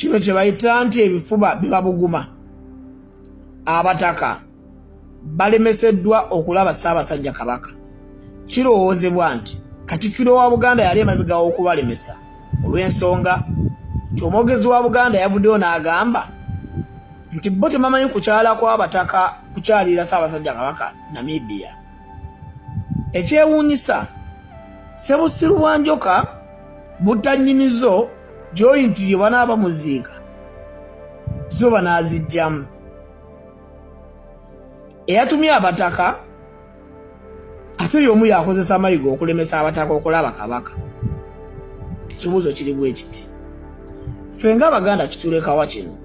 kino kye bayita nti ebifuba biba buguma. Abataka balemeseddwa okulaba Ssaabasajja Kabaka. Kirowoozebwa nti Katikkiro wa Buganda yali emabega w'okubalemesa olw'ensonga nti omwogezi wa Buganda yavuddeyo n'agamba nti bo temamanyi kukyala kw'abataka kukyalira Ssaabasajja Kabaka Namibia. Ekyewuunyisa Ssebusiru bwa Njoka butanyinizo joyinti bye banaaba muziika zo banaazijjamu. Eyatumye abataka ate y'omu yakozesa mayigo okulemesa abataka okulaba Kabaka. Ekibuuzo kiri bwe kiti, ffe ng'Abaganda kitulekawa kino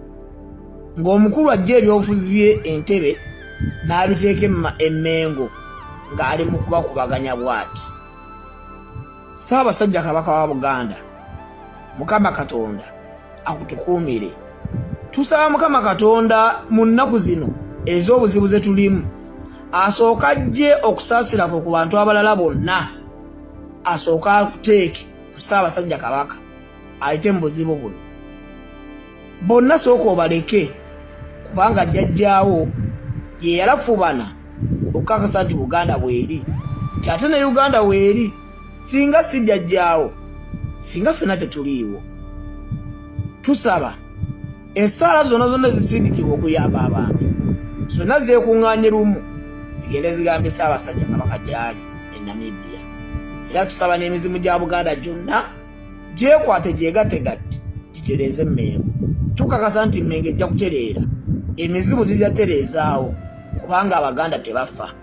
ng'omukulu ajja ebyobufuzi bye Entebbe n'abiteeka emmengo ng'ali mu kubakubaganya bw'ati. Ssaabasajja Kabaka wa Buganda, Mukama Katonda akutukuumire. Tusaba Mukama Katonda mu nnaku zino ez'obuzibu ze tulimu asooka ajje okusaasirako ku bantu abalala bonna, asooka akuteeke ku Ssaabasajja Kabaka ayite mu buzibu buno. Bonna sooka obaleke kubanga jjajjaawo ye yalafubana okukakasa nti Buganda bweri, nti ate ne Uganda bweri. Singa si jjajjaawo, singa ffenna tetuliiwo. Tusaba essaala zonna ezisindikibwa okuyamba abantu zonna zeekuŋŋaanye lumu zigende zigambye Ssaabasajja Kabaka gy'ali e Namibia. Era tusaba n'emizimu gya Buganda gyonna gyekwate gyegattegatte gitereeze Mmengo. Tukakasa nti Mmengo ejja kutereera, emizimu gijja tereezaawo kubanga Abaganda tebafa.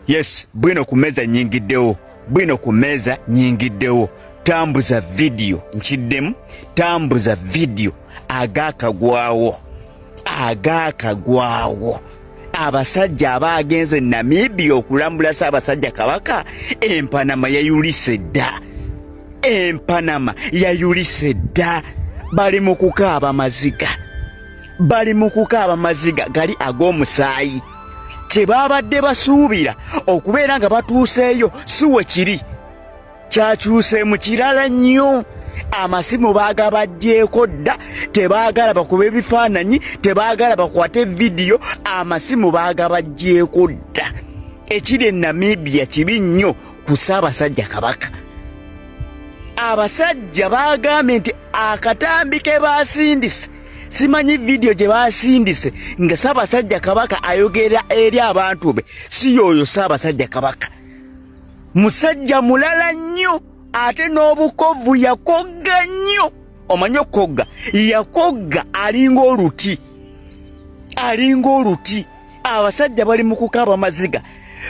Yes, bwino kumeza nyingiddewo. Bwino kumeza nyingiddewo. Tambuza video nkiddemu. Tambuza video agakagwawo. Abasajja abaagenze Namibia okulambula Ssaabasajja Kabaka, empanama yayulise dda. Bali mu kukaaba maziga gali ag'omusaayi. Tebaabadde basuubira okubeera nga batuuseeyo si we kiri. Kyakyuse mu kirala nnyo. Amasimu baagabaggyeko dda, tebaagala bakube ebifaananyi, tebaagala bakwate vidiyo, amasimu baagabaggyeko dda. Ekiri e Namibia kibi nnyo ku Ssaabasajja Kabaka. Abasajja baagambye nti akatambi ke baasindise, simanyi vidiyo gye baasindise nga Ssaabasajja Kabaka ayogera eri abantu be, si yoyo Ssaabasajja Kabaka. Musajja mulala nnyo, ate n'obukovu yakogga nnyo. Omanyi okogga? Yakogga alinga oluti. Abasajja bali mu kukaaba maziga.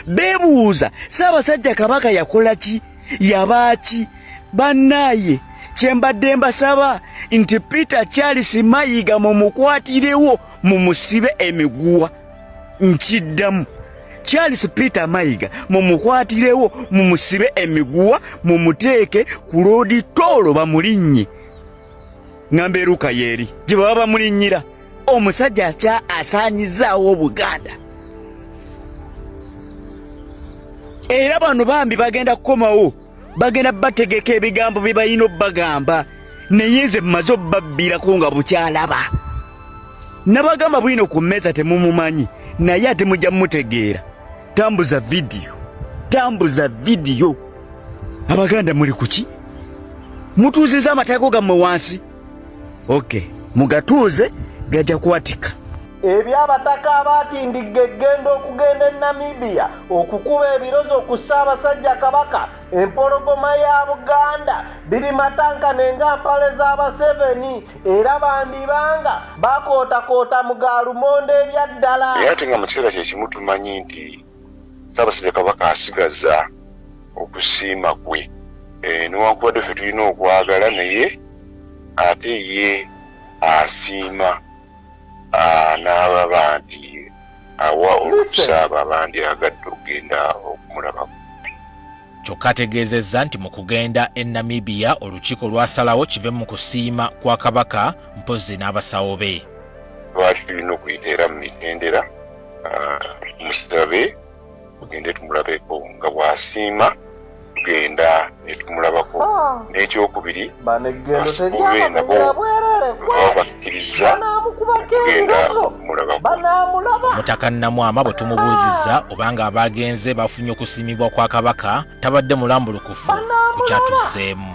Beebuuza, Ssaabasajja Kabaka yakola ki? Yabaaki? Bannaaye, kyembadde mbasaba nti Peter Charles Mayiga mumukwatirewo mumusibe emiguwa. Nkiddamu, Charles Peter Mayiga mumukwatirewo mumusibe emiguwa, mumuteeke ku loodi toolo bamulinnye. Ng'ambe eruka yeeri gye baba bamulinnyira. Omusajja asaanyizaawo Buganda. Era bano bambi bagenda kukomawo, bagenda bategeka ebigambo bye balina obbagamba, naye nze mmaze obbabbirako nga bukyalaba. Nabagamba bwino ku mmeeza temumumanyi, naye ate mujja mutegeera. Tambuza vidiyo. Abaganda muli kuki? Mutuuziza amateeko gammwe wansi? Okay, mugatuuze gajja kwatika. Ebyabataka abatindigga eggenda okugenda e Namibia okukuba ebirozo ku Ssaabasajja Kabaka, empologoma ya Buganda biri matankane ng'ampale z'Abaseveni, era bandibanga bakootakoota mu gaalumonde ebyaddala. Naye ate nga mu kiseera kye kimu tumanyi nti Ssaabasajja Kabaka asigaza okusiima kwe. Newankubadde ffe tulina okwagala, naye ate ye asiima n'ababa nti awa olukusaaba abandi agadde okugenda okumulabako. Kyokka ategeezezza nti mu kugenda e Namibia olukiiko lwasalawo kive mu kusiima kwa Kabaka mpozzi n'abasawo be. Lwaki tulina okuyiteera mu mitendera musirabe tugende tumulabeko, nga bw'asiima tugenda ne tumulabako. N'ekyokubiri baneggendo teryabagera bwerere babakkiriza okugenda okumulabako. Mutaka Namwama bwe tumubuuzizza obanga abagenze bafunye okusiimibwa kwa Kabaka tabadde mulambulukufu ku kyatuzzeemu.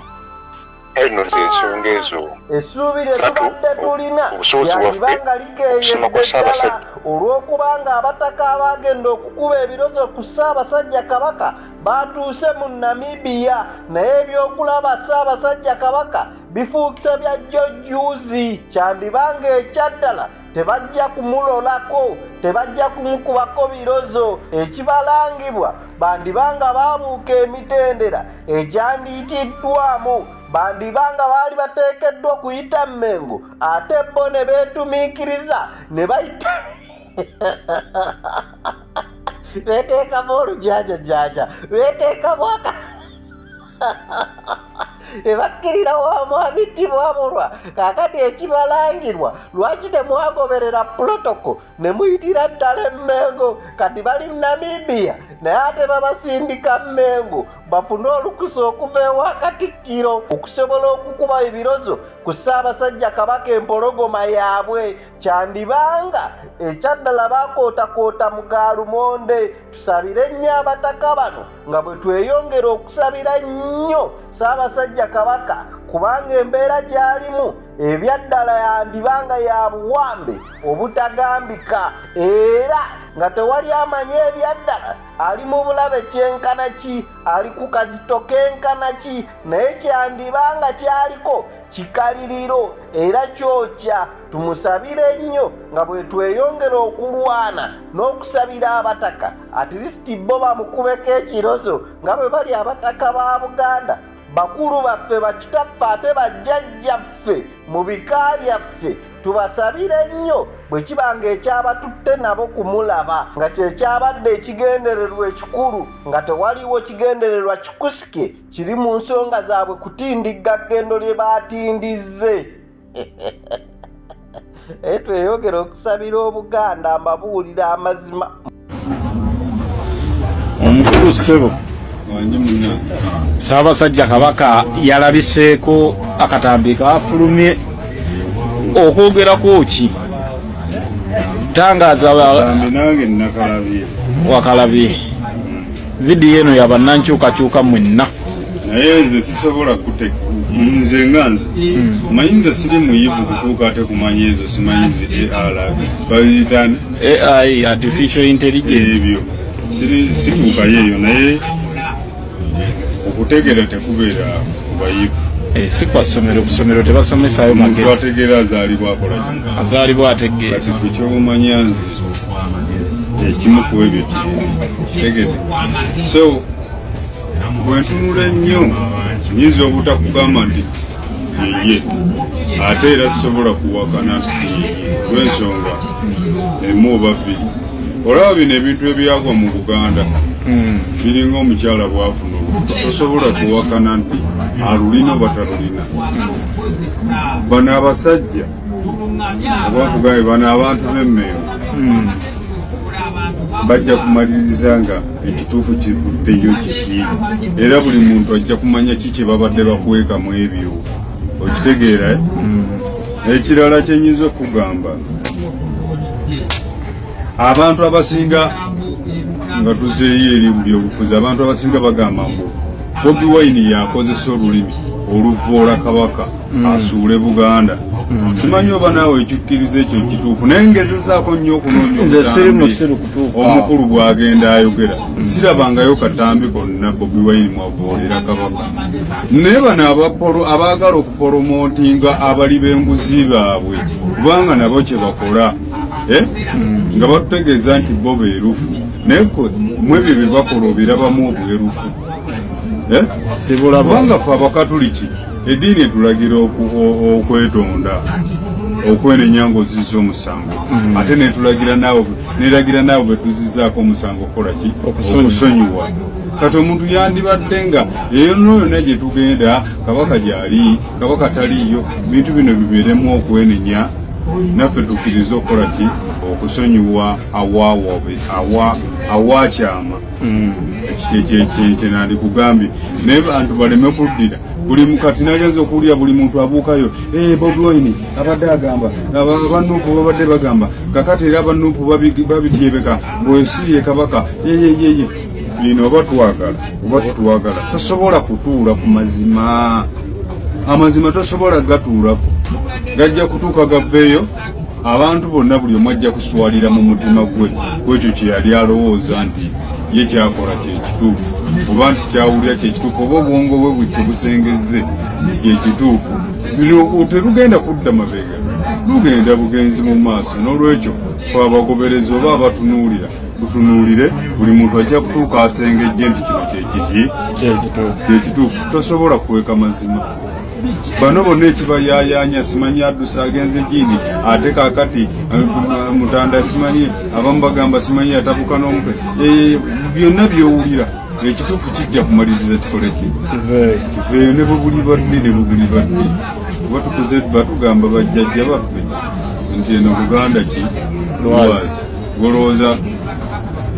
Eno z'ensonga ezo essuubi lye tubadde tulina lyalibanga likeeyedde olw'okubanga abataka abagenda okukuba ebirozo ku Ssaabasajja Kabaka batuuse mu Namibia, naye ebyokulaba Ssaabasajja Kabaka bifuukise bya jjojjuuzi. Kyandibanga ekyaddala tebajja kumulolako, tebajja kumukubako birozo. Ekibalangibwa bandibanga baabuuka emitendera egyandiyitiddwamu, bandibanga baali bateekeddwa kuyita Mmengo, ate bo ne beetumiikiriza ne bayita beeteekamu olujajajaja, beeteekamu ebakkirira wamu abitibwabulwa. Kaakati ekibalangirwa lwaki temwagoberera protoko ne muyitira ddala Mmengo? Kati bali Namibia naye ate babasindika Mmengo bafune olukusa okuva ewa Katikkiro okusobola okukuba ebirozo ku Ssaabasajja Kabaka empologoma yaabwe. Kyandibanga ekyaddala bakootakoota mu Gaalumonde. Tusabire nnyo abataka bano nga bwe tweyongera okusabira nnyo Ssaabasajja Kabaka, kubanga embeera gy'alimu ebyaddala yandibanga ya buwambe obutagambika, era nga tewali amanyi ebyaddala ali mu bulabe kyenkana ki, ali ku kazito kenkana ki, naye kyandibanga kyaliko kikaliriro era kyokya. Tumusabire nnyo nga bwe tweyongera okulwana n'okusabira abataka at least bo bamukubeko ekirozo nga bwe bali abataka ba Buganda, bakulu baffe, bakitaffe, ate bajjajjaffe mu bika byaffe. Tubasabire nnyo bwe kibanga ekyabatutte nabo kumulaba nga kyekyabadde ekigendererwa ekikulu, nga tewaliwo kigendererwa kikusike kiri mu nsonga zaabwe kutindiga ggendo lye baatindizze. Tweyongera okusabira Obuganda, mbabuulira amazima. Omukulu ssebo Ssaabasajja Kabaka yalabiseeko akatambi kaafulumye okwogerako ki tangaza nange nakalabye wakalabye vidiyo eno yabannankyukakyuka mwenna, naye nze sisobola nze nga nze manyi nze siri muyivu kutuuka ate kumanya ezo simanyi zi bayitani AI artificial intelligence ebyo sikuukayo eyo, naye okutegeera tekubeera bayivu. Si kwa ssomero, ku ssomero tebasomesayo magezi. Omuntu ategeera azaalibwa akola ki? Azaalibwa ategeera. Kati gwe kyobumanya nze ekimu ku ebyo tegedde. So bwe ntunula ennyo nyinza obutakugamba nti ye ate era sisobola kuwakana lw'ensonga emu oba bbiri. Olaba bino ebintu ebyagwa mu Buganda biringa omukyala bw'afuna olubuto, tosobola kuwakana nti alulina oba talulina. Bano abasajja abatugaye, bano abantu b'Emmengo bajja kumaliriza nga ekituufu kivuddeyo kiki, era buli muntu ajja kumanya ki kye babadde bakwekamu ebyo, okitegeera. Ekirala kyenyinza okugamba, abantu abasinga nga tuzeeyo eri mu byobufuzi, abantu abasinga bagamba mbu Bobi Wine yakozesa olulimi oluvoola Kabaka asuule Buganda. Simanyi oba naawe ekyukkiriza ekyo kituufu, naye ngezezaako nnyo okunoonya omukulu bw'agenda ayogera. Sirabangayo katambi konna Bobi Wine mwavoolera Kabaka. Naye bano abaagala okupolomootinga abali b'enguzi baabwe, kubanga nabo kye bakola nga batutegeeza nti bo beerufu, naye mu ebyo bye bakola obirabamu obwerufu. Kubanga ffe Abakatuliki eddiini etulagira okwetonda, okwenenya ng'ozizza omusango, ate neragira naawe bwe tuzizzaako omusango okukola ki? Okusonyiwa. Kati omuntu yandibadde nga yonna gye tugenda Kabaka gy'ali, Kabaka taliiyo, bintu bino bibeeremu okwenenya, naffe tukkiriza okukola ki? Okusonyiwa awaakyama. Kye nandikugambye, naye bantu baleme kuddira buli mukati nagenza okuwulira buli muntu abuukayo Bobi Wine abadde agamba abanuupu babadde bagamba kakati era abanuupu babityebeka ng'osiye kabaka yeyeyeye bino oba tetwagala tosobola kutuula ku mazima amazima tosobola gatuulako gajja kutuuka gaveeyo abantu bonna buli omu ajja kuswalira mu mutima gwe kwekyo kye yali alowooza nti ye kyakola kyekituufu oba nti kyawulira kyekituufu oba obwongo bwe bwe busengezze kyekituufu bino terugenda kudda mabega lugenda bugenzi mu maaso n'olwekyo fe abagoberezi oba abatunuulira tutunuulire buli muntu ajja kutuuka asengejje nti kino kyekituufu tosobola kuweka mazima bano bonna ekibayayanya simanyi addusa agenze gindi ate kakati mutanda simanyi abamu bagamba simanyi atabuka n'omutwe byonna byowulira ekituufu kijja kumaliriza kikole kiveeyo ne bubuli badde oba tukuze batugamba bajjajja baffe nti eno Buganda ki lwazi golowooza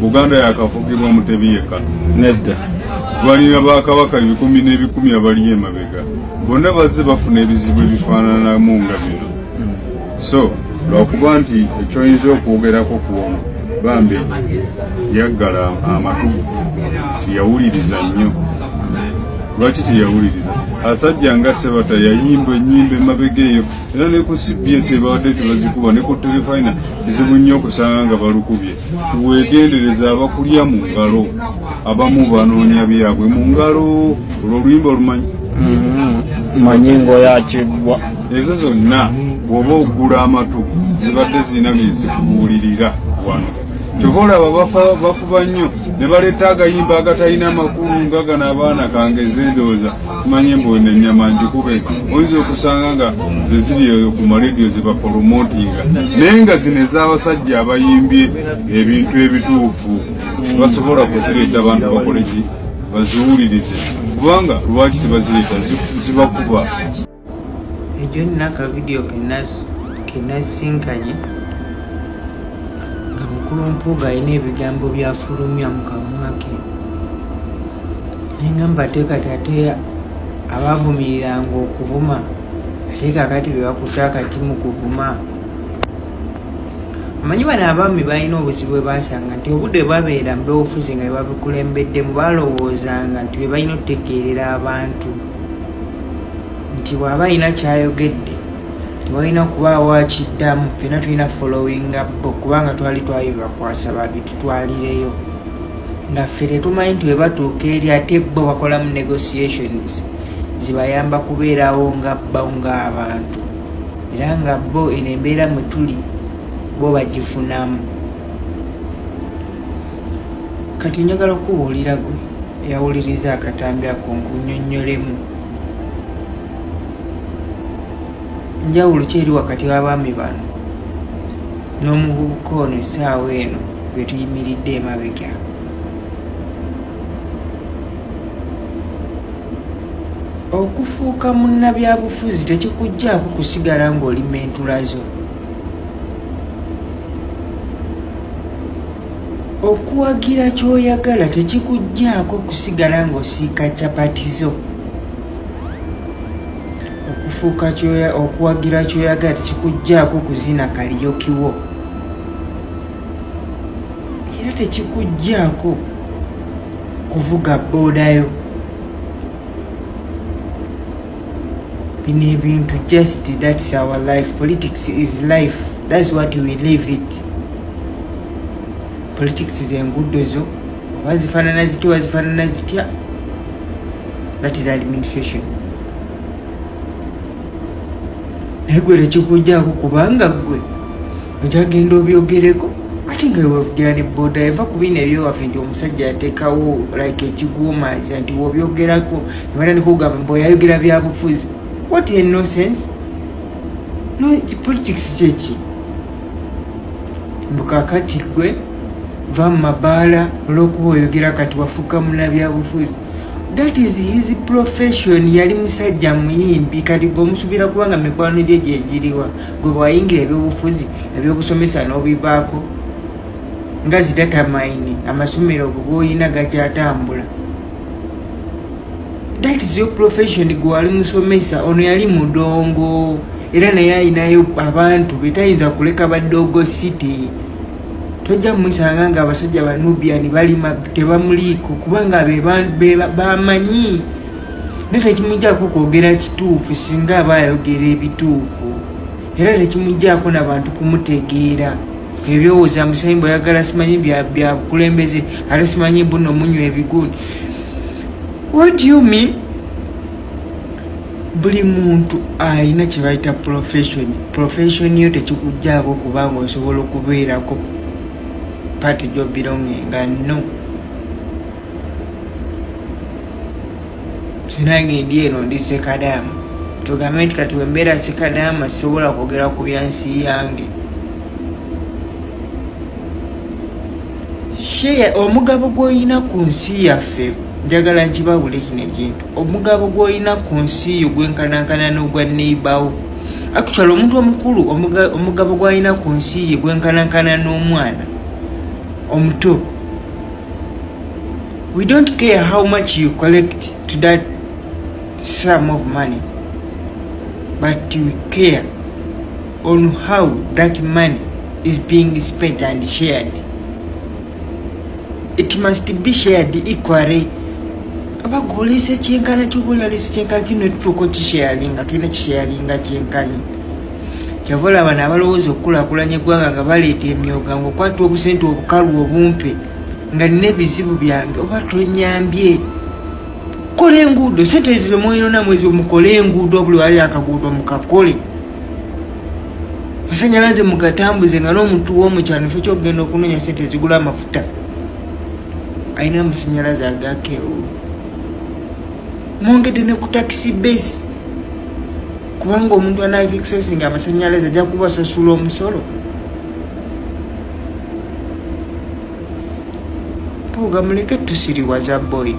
Buganda yakafugibwa Mutebi yekka nedda balina bakabaka ebikumi n'ebikumi abali emabega bonna bazze bafuna ebizibu ebifaananamu nga bino so lwakuba nti ekyoyinza okwogerako kuwono bambi yaggala amatu tiyawuliriza nnyo lwaki tiyawuliriza asajja nga Sebata yayimba ennyimba emabega eyo era ne ku CBS ebadde tebazikuba ne ku Terefayina kizibu nnyo okusanga nga balukubye tuwegendereza abakulya mu ngalo abamu banoonya byabwe mu ngalo olwoluyimba olumanyi manyingo yakigwa ezo zonna bw'oba ogula amatu zibadde zirina byezikubuulirira wano kyova olaba bafuba nnyo ne baleeta agayimba agatalina amakulu nga gano abaana kange zendooza tumanye mbwene ennyama njikube oyinza okusanga nga ze ziri ku marediyo zibaporomotinga naye nga zino ez'abasajja abayimbye ebintu ebituufu basobola kuzireeta abantu bakoleki baziwulirize kubanga lwaki tebazireeta zibakuba ejo nina akavidiyo kenasinkanye nga mukulu mpuuga alina ebigambo byafulumya mu kamwa ke naye ngamba ateekati ate abavumiriranga okuvuma ate kakati bye bakutte akati mu kuvuma amanyi bano abaami balina obuzibu bwe basanga nti obudde babeera mu byobufuzi nga bebabikulembeddemu balowoozanga nti bye balina okutegeerera abantu nti bw'aba alina kyayogedde tebalina kubaawo akiddamu fena tulina followinga bo kubanga twali twabibakwasa babitutwalireyo nga ffe tetumanyi nti bwe batuuka eri ate bo bakolamu negotiations zibayamba kubeerawo nga bbawo ng'abantu era nga bo eno embeera mwe tuli bo bagifunamu kati njagala okubuulira gwe eyawuliriza akatambi ako nkunyonnyolemu njawulo ki eri wakati w'abaami bano n'omuvubuka ono essaawa eno gwe tuyimiridde emabega okufuuka munnabyabufuzi tekikugjaako kusigala ng'oli mentulazo okuwagira ky'oyagala tekikugjaako kusigala ng'osiika capatizo okuwagira kyoyagala tekikugjaako kuzina kaliyokiwo era tekikugjaako kuvuga boodayo bino ebintu just that's our life. Politics is life, that's what we live it. Politics is engudo zo wazifanana zitya wazifanana zitya, that is administration. Negwe tekikujjaako kubanga gwe okyagenda obyogereko ate nga wewavugira ne boda eva ku bino ebyowaffe nti omusajja yateekawo like ekiguumaza nti wobyogerako nebata nikugamba mbu oyayogera byabufuzi. What a nonsense. No, politics kyeki mbukakati gwe va mu mabaala olw'okuba oyogera kati wafuuka munnabyabufuzi. That is his profession. Yali musajja muyimbi kati gwe omusuubira kubanga mikwano gye gyegiriwa gwe bwayingira ebyobufuzi ebyobusomesa n'obivaako nga zidata maini amasomero go goyina gakyatambula. that is your profession gwe wali musomesa. Ono yali mudongo era naye ayinayo abantu betayinza kuleka baddogo city. Tojja mwisanga nga abasajja ba Nubian balima tebamuliiko kubanga bamanyi nete kimujjaako kwogera kituufu singa aba ayogera ebituufu era tekimujjaako n'abantu kumutegeera ebyowooza Musayimba oyagala simanyi bya bukulembeze ate simanyi buno munywa ebigundi. What do you mean? Buli muntu ayina kye bayita profession yo tekikujjaako kubanga osobola okubeerako part of belonging and no. Sinange ndieno ndi sekadamu. Tugambe nti kati wembeera sekadamu asobola kwogera ku byansi yange. Share omugabo gw'olina ku nsi yaffe njagala nkibawule kino ekintu. Omugabo gw'olina ku nsi yo gwenkanankana n'ogwa neighbour. Actually omuntu omukulu omugabo gw'alina ku nsi ye gwenkanankana n'omwana omuto. We don't care how much you collect to that sum of money, but we care on how that money is being spent and shared. It must be shared equally. Abagolese kyenkana ky'okulya lesi kyenkana kino tutuuka okisharinga tulina kisharinga kyenkani. Kyavola abana abalowooza okukulaakulanya eggwanga nga baleeta emyoga ng'okwata obusente obukalu obumpe nga nina ebizibu byange oba tonyambye. Kola enguudo sente zino mweyona mwezi mukole enguudo buli wali akaguudo mukakole. Masanyalaze mugatambuze nga n'omuntu w'omukyalo ffe ky'okugenda okunoonya sente zigula amafuta ayina amasanyalaze agakeewo. Mwongedde ne ku taxi base kubanga omuntu anaagexesinga amasanyalaze ajja kubasasula omusolo. Puuga muleke tusiriwaza boy.